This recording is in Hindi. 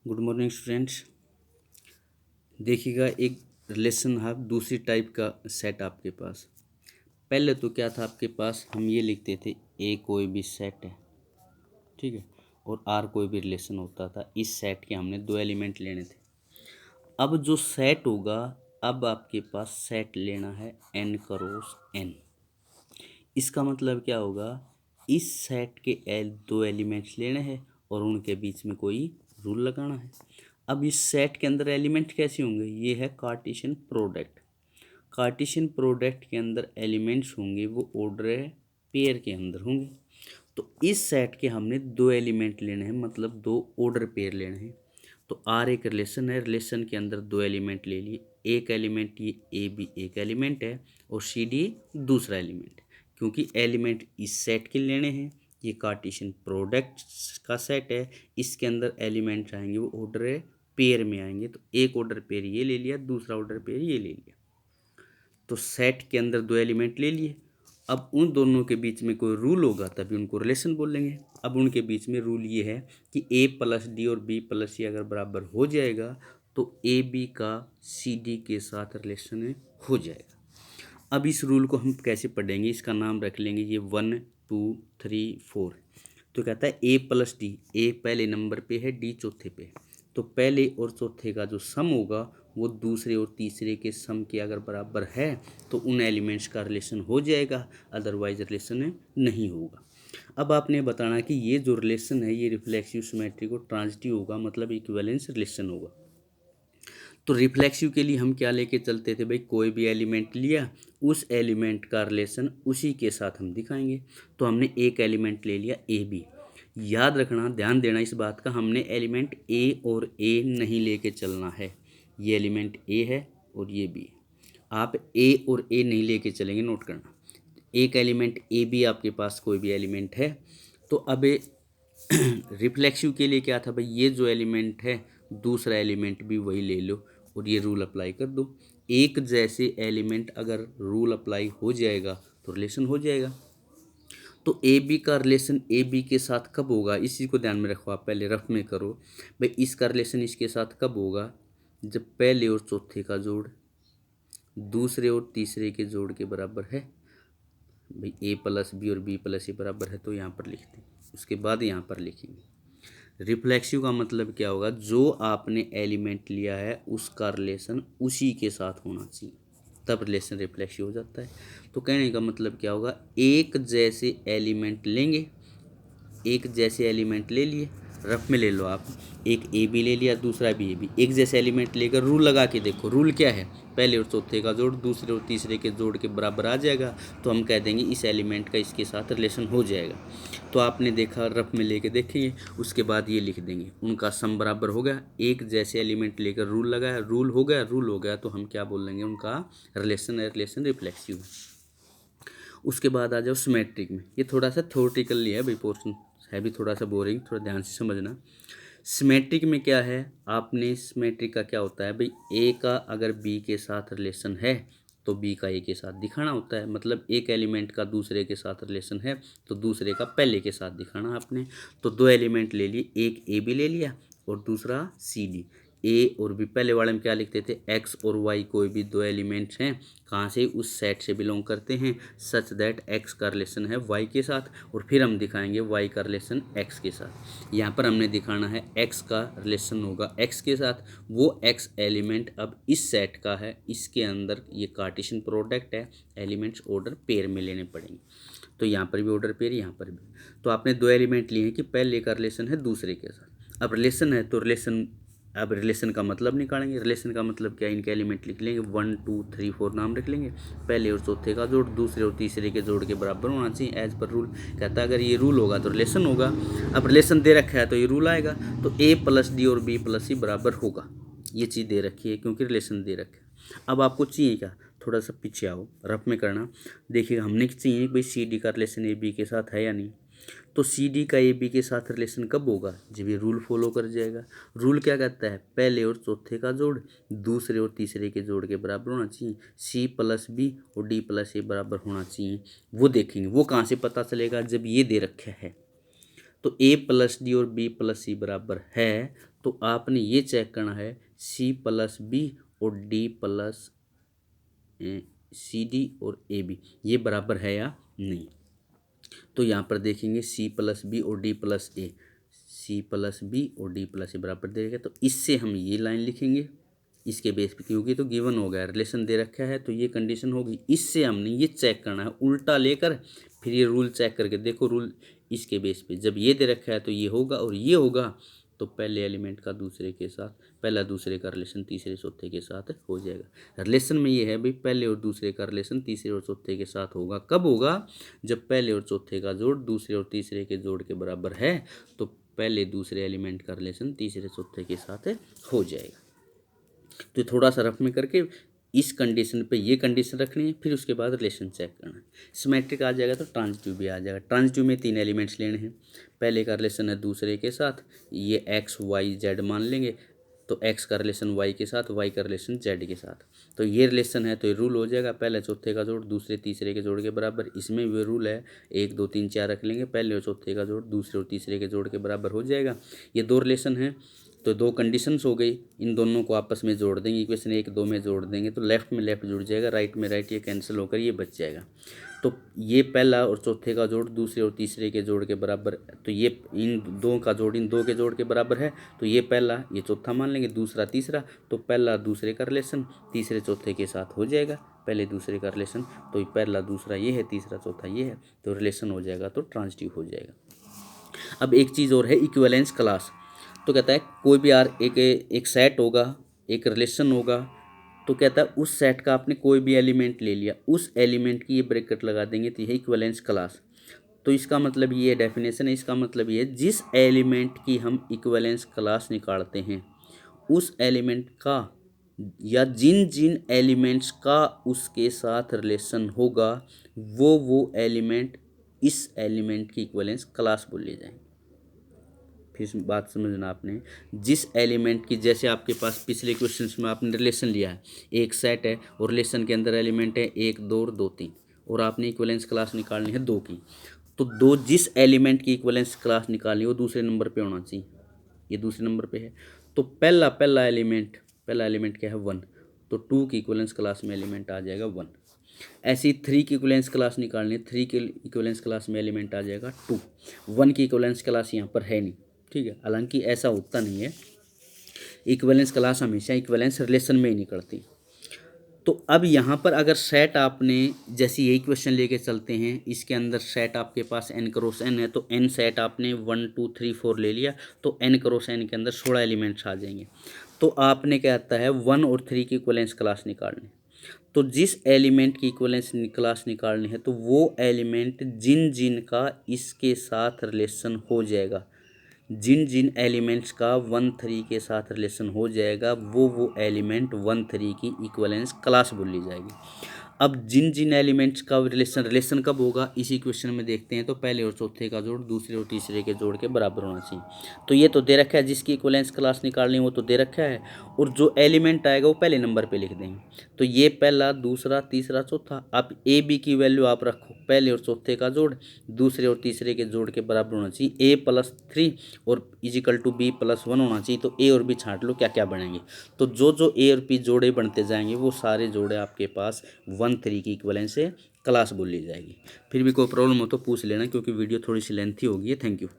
Good morning students. देखिएगा, एक रिलेशन है, दूसरी टाइप का सेट आपके पास। पहले तो क्या था आपके पास, हम ये लिखते थे ए कोई भी सेट है, ठीक है, और आर कोई भी रिलेशन होता था। इस सेट के हमने दो एलिमेंट लेने थे। अब जो सेट होगा, अब आपके पास सेट लेना है n क्रॉस n। इसका मतलब क्या होगा, इस सेट के दो एलिमेंट्स लेने हैं और उनके बीच में कोई रूल लगाना है। अब इस सेट के अंदर एलिमेंट कैसे होंगे, ये है कार्टेशियन प्रोडक्ट। कार्टेशियन प्रोडक्ट के अंदर एलिमेंट्स होंगे वो ऑर्डर पेयर के अंदर होंगे। तो इस सेट के हमने दो एलिमेंट लेने हैं, मतलब दो ऑर्डर पेयर लेने हैं। तो आर एक रिलेशन है, रिलेशन के अंदर दो एलिमेंट ले लिए। एक एलिमेंट ये ए बी एक एलिमेंट है और सी डी दूसरा एलिमेंट है। क्योंकि एलिमेंट इस सेट के लेने हैं, ये कार्टेशियन प्रोडक्ट का सेट है, इसके अंदर एलिमेंट आएंगे वो ऑर्डर पेयर में आएंगे। तो एक ऑर्डर पेयर ये ले लिया, दूसरा ऑर्डर पेयर ये ले लिया। तो सेट के अंदर दो एलिमेंट ले लिए। अब उन दोनों के बीच में कोई रूल होगा तभी उनको रिलेशन बोलेंगे। अब उनके बीच में रूल ये है कि ए प्लस डी और बी प्लस सी अगर बराबर हो जाएगा तो ए बी का सी डी के साथ रिलेशन हो जाएगा। अब इस रूल को हम कैसे पढ़ेंगे, इसका नाम रख लेंगे ये 1 2 3 4। तो कहता है ए प्लस डी, ए पहले नंबर पे है, डी चौथे पे। तो पहले और चौथे का जो सम होगा वो दूसरे और तीसरे के सम के अगर बराबर है तो उन एलिमेंट्स का रिलेशन हो जाएगा, अदरवाइज रिलेशन नहीं होगा। अब आपने बताना कि ये जो रिलेशन है ये रिफ्लेक्सिव, सिमेट्रिक और ट्रांजिटिव होगा, मतलब इक्विवेलेंस रिलेशन होगा। तो रिफ्लेक्सिव के लिए हम क्या लेके चलते थे भाई, कोई भी एलिमेंट लिया, उस एलिमेंट का रिलेशन उसी के साथ हम दिखाएंगे। तो हमने एक एलिमेंट ले लिया ए बी। याद रखना, ध्यान देना इस बात का, हमने एलिमेंट ए और ए नहीं लेके चलना है। ये एलिमेंट ए है और ये बी, आप ए और ए नहीं लेके चलेंगे, नोट करना। एक एलिमेंट ए बी आपके पास कोई भी एलिमेंट है। तो अब रिफ्लेक्सिव के लिए क्या था भाई, ये जो एलिमेंट है दूसरा एलिमेंट भी वही ले लो और ये रूल अप्लाई कर दो। एक जैसे एलिमेंट अगर रूल अप्लाई हो जाएगा तो रिलेशन हो जाएगा। तो ए बी का रिलेशन ए बी के साथ कब होगा, इसी को ध्यान में रखो, आप पहले रफ में करो भाई। इसका रिलेशन इसके साथ कब होगा, जब पहले और चौथे का जोड़ दूसरे और तीसरे के जोड़ के बराबर है। भाई ए प्लस बी और बी प्लस ए बराबर है तो यहाँ पर लिख दें, उसके बाद यहाँ पर लिखेंगे। रिफ्लेक्सिव का मतलब क्या होगा, जो आपने एलिमेंट लिया है उसका रिलेशन उसी के साथ होना चाहिए, तब रिलेशन रिफ्लेक्सिव हो जाता है। तो कहने का मतलब क्या होगा, एक जैसे एलिमेंट लेंगे, एक जैसे एलिमेंट ले लिए, रफ में ले लो आप, एक ए बी ले लिया, दूसरा भी ए बी, एक जैसे एलिमेंट लेकर रूल लगा के देखो। रूल क्या है, पहले और चौथे का जोड़ दूसरे और तीसरे के जोड़ के बराबर आ जाएगा तो हम कह देंगे इस एलिमेंट का इसके साथ रिलेशन हो जाएगा। तो आपने देखा, रफ में लेके देखिए, उसके बाद ये लिख देंगे उनका सम बराबर हो गया। एक जैसे एलिमेंट लेकर रूल लगाया, रूल हो गया, रूल हो गया तो हम क्या बोल लेंगे, उनका रिलेशन है, रिलेशन रिफ्लेक्सिव है। उसके बाद आ जाओ सिमेट्रिक में। ये थोड़ा सा थ्योरेटिकली है भाई, पोर्शन है भी थोड़ा सा बोरिंग, थोड़ा ध्यान से समझना। सिमेट्रिक में क्या है, आपने सिमेट्रिक का क्या होता है भाई, ए का अगर बी के साथ रिलेशन है तो बी का ए के साथ दिखाना होता है। मतलब एक एलिमेंट का दूसरे के साथ रिलेशन है तो दूसरे का पहले के साथ दिखाना आपने। तो दो एलिमेंट ले लिए, एक ए बी ले लिया और दूसरा सी डी। ए और बी, पहले वाले में क्या लिखते थे, एक्स और वाई कोई भी दो एलिमेंट्स हैं, कहाँ से, उस सेट से बिलोंग करते हैं, सच दैट एक्स का रिलेशन है वाई के साथ, और फिर हम दिखाएंगे वाई का रिलेशन एक्स के साथ। यहाँ पर हमने दिखाना है एक्स का रिलेशन होगा एक्स के साथ। वो एक्स एलिमेंट अब इस सेट का है, इसके अंदर ये कार्टेशियन प्रोडक्ट है, एलिमेंट्स ऑर्डर पेयर में लेने पड़ेंगे। तो यहाँ पर भी ऑर्डर पेयर, यहाँ पर भी। तो आपने दो एलिमेंट लिए हैं कि पहले का रिलेशन है दूसरे के साथ। अब रिलेशन है तो रिलेशन, अब रिलेशन का मतलब निकालेंगे। रिलेशन का मतलब क्या है, इनके एलिमेंट लिख लेंगे, 1 2 3 4 नाम रख लेंगे। पहले और चौथे का जोड़ दूसरे और तीसरे के जोड़ के बराबर होना चाहिए एज पर रूल। कहता है अगर ये रूल होगा तो रिलेशन होगा। अब रिलेशन दे रखा है तो ये रूल आएगा। तो ए प्लस डी और बी प्लस सी बराबर होगा, ये चीज़ दे रखी है क्योंकि रिलेशन दे रखा है। अब आपको चाहिए क्या, थोड़ा सा पीछे आओ, रफ में करना। देखिएगा, हमने चाहिए भाई सी डी का रिलेशन ए बी के साथ है या नहीं। तो सी डी का ए बी के साथ रिलेशन कब होगा, जब ये रूल फॉलो कर जाएगा। रूल क्या कहता है, पहले और चौथे का जोड़ दूसरे और तीसरे के जोड़ के बराबर होना चाहिए। सी प्लस बी और डी प्लस ए बराबर होना चाहिए। वो देखेंगे, वो कहाँ से पता चलेगा, जब ये दे रखा है। तो ए प्लस डी और बी प्लस सी बराबर है तो आपने ये चेक करना है सी प्लस बी और डी प्लस सी डी और ए बी ये बराबर है या नहीं। तो यहाँ पर देखेंगे सी प्लस बी और डी प्लस ए, सी प्लस बी और डी प्लस ए बराबर दे रखा है, तो इससे हम ये लाइन लिखेंगे इसके बेस पे, क्योंकि तो गिवन हो गया रिलेशन दे रखा है तो ये कंडीशन होगी। इससे हमने ये चेक करना है उल्टा लेकर, फिर ये रूल चेक करके देखो रूल इसके बेस पे जब ये दे रखा है तो ये होगा और ये होगा, तो पहले एलिमेंट का दूसरे के साथ, पहला दूसरे का रिलेशन तीसरे चौथे के साथ हो जाएगा। रिलेशन में ये है भाई पहले और दूसरे का रिलेशन तीसरे और चौथे के साथ होगा। कब होगा? जब पहले और चौथे का जोड़ दूसरे और तीसरे के जोड़ के बराबर है, तो पहले दूसरे एलिमेंट का रिलेशन तीसरे चौथे के साथ हो जाएगा। तो थोड़ा सा रफ में करके इस कंडीशन पे ये कंडीशन रखनी है, फिर उसके बाद रिलेशन चेक करना है। सिमेट्रिक आ जाएगा तो ट्रांजिटिव भी आ जाएगा। ट्रांजिटिव में 3 एलिमेंट्स लेने हैं, पहले का रिलेशन है दूसरे के साथ, ये एक्स वाई जेड मान लेंगे, तो एक्स का रिलेशन वाई के साथ, वाई का रिलेशन जेड के साथ। तो ये रिलेशन है तो ये रूल हो जाएगा पहले चौथे का जोड़ दूसरे तीसरे के जोड़ के बराबर। इसमें भी रूल है 1 2 3 4 रख लेंगे, पहले और चौथे का जोड़ दूसरे और तीसरे के जोड़ के बराबर हो जाएगा। ये 2 रिलेशन हैं तो 2 कंडीशंस हो गई, इन दोनों को आपस में जोड़ देंगे, इक्वेशन 1 2 में जोड़ देंगे तो लेफ्ट में लेफ्ट जुड़ जाएगा, राइट में राइट, ये कैंसिल होकर ये बच जाएगा। तो ये पहला और चौथे का जोड़ दूसरे और तीसरे के जोड़ के बराबर, तो ये इन 2 का जोड़ इन 2 के जोड़ के बराबर है, तो ये पहला ये चौथा मान लेंगे, दूसरा तीसरा, तो पहला दूसरे का रिलेशन तीसरे चौथे के साथ हो जाएगा, पहले दूसरे का रिलेशन, तो पहला दूसरा ये है, तीसरा चौथा ये है, तो रिलेशन हो जाएगा तो ट्रांजिटिव हो जाएगा। अब एक चीज़ और है इक्विवेलेंस क्लास। तो कहता है कोई भी यार एक सेट होगा, एक रिलेशन होगा, तो कहता है उस सेट का आपने कोई भी एलिमेंट ले लिया, उस एलिमेंट की ये ब्रैकेट लगा देंगे तो यह इक्विवेलेंस क्लास। तो इसका मतलब ये डेफिनेशन है, इसका मतलब ये जिस एलिमेंट की हम इक्विवेलेंस क्लास निकालते हैं उस एलिमेंट का या जिन जिन एलिमेंट्स का उसके साथ रिलेशन होगा वो एलिमेंट इस एलिमेंट की इक्विवेलेंस क्लास बोल ली जाएंगे। फिर बात समझना आपने, जिस एलिमेंट की, जैसे आपके पास पिछले क्वेश्चंस में आपने रिलेशन लिया है, एक सेट है और रिलेशन के अंदर एलिमेंट है 1 2 और 2 3 और आपने इक्विवेलेंस क्लास निकालनी है 2 की, तो 2 जिस एलिमेंट की इक्विवेलेंस क्लास निकालनी है वो दूसरे नंबर पे होना चाहिए, ये दूसरे नंबर पे है। तो पहला एलिमेंट क्या है 1, तो 2 की इक्विवेलेंस क्लास में एलिमेंट आ जाएगा 1। ऐसी 3 की इक्विवेलेंस क्लास निकालनी है, 3 की इक्विवेलेंस क्लास में एलिमेंट आ जाएगा 2। 1 की इक्विवेलेंस क्लास यहाँ पर है नहीं, ठीक है, हालांकि ऐसा होता नहीं है, इक्विवेलेंस क्लास हमेशा इक्विवेलेंस रिलेशन में ही निकलती। तो अब यहाँ पर अगर सेट आपने, जैसे यही क्वेश्चन लेके चलते हैं, इसके अंदर सेट आपके पास n क्रॉस n है, तो n सेट आपने 1 2 3 4 ले लिया, तो n क्रॉस n के अंदर 16 एलिमेंट्स आ जाएंगे। तो आपने क्या आता है 1 और 3 की इक्विवेलेंस क्लास निकालनी, तो जिस एलिमेंट की इक्विवेलेंस क्लास निकालनी है तो वो एलिमेंट जिन जिन का इसके साथ रिलेशन हो जाएगा, जिन जिन एलिमेंट्स का 1 3 के साथ रिलेशन हो जाएगा वो एलिमेंट 1 3 की इक्विवेलेंस क्लास बोल ली जाएगी। अब जिन जिन एलिमेंट्स का रिलेशन कब होगा इसी क्वेश्चन में देखते हैं। तो पहले और चौथे का जोड़ दूसरे और तीसरे के जोड़ के बराबर होना चाहिए। तो ये तो दे रखा है, जिसकी इक्विवेलेंस क्लास निकालनी वो तो दे रखा है, और जो एलिमेंट आएगा वो पहले नंबर पे लिख देंगे। तो ये पहला दूसरा तीसरा चौथा, आप ए बी की वैल्यू आप रखो, पहले और चौथे का जोड़ दूसरे और तीसरे के जोड़ के बराबर होना चाहिए, a+3 और इजिकल टू b+1 होना चाहिए। तो ए और बी छांट लो क्या क्या बनेंगे। तो जो ए और पी जोड़े बनते जाएंगे वो सारे जोड़े आपके पास 1 3 की इक्विवेलेंस से क्लास बोल ली जाएगी। फिर भी कोई प्रॉब्लम हो तो पूछ लेना, क्योंकि वीडियो थोड़ी सी लेंथी होगी। Thank you.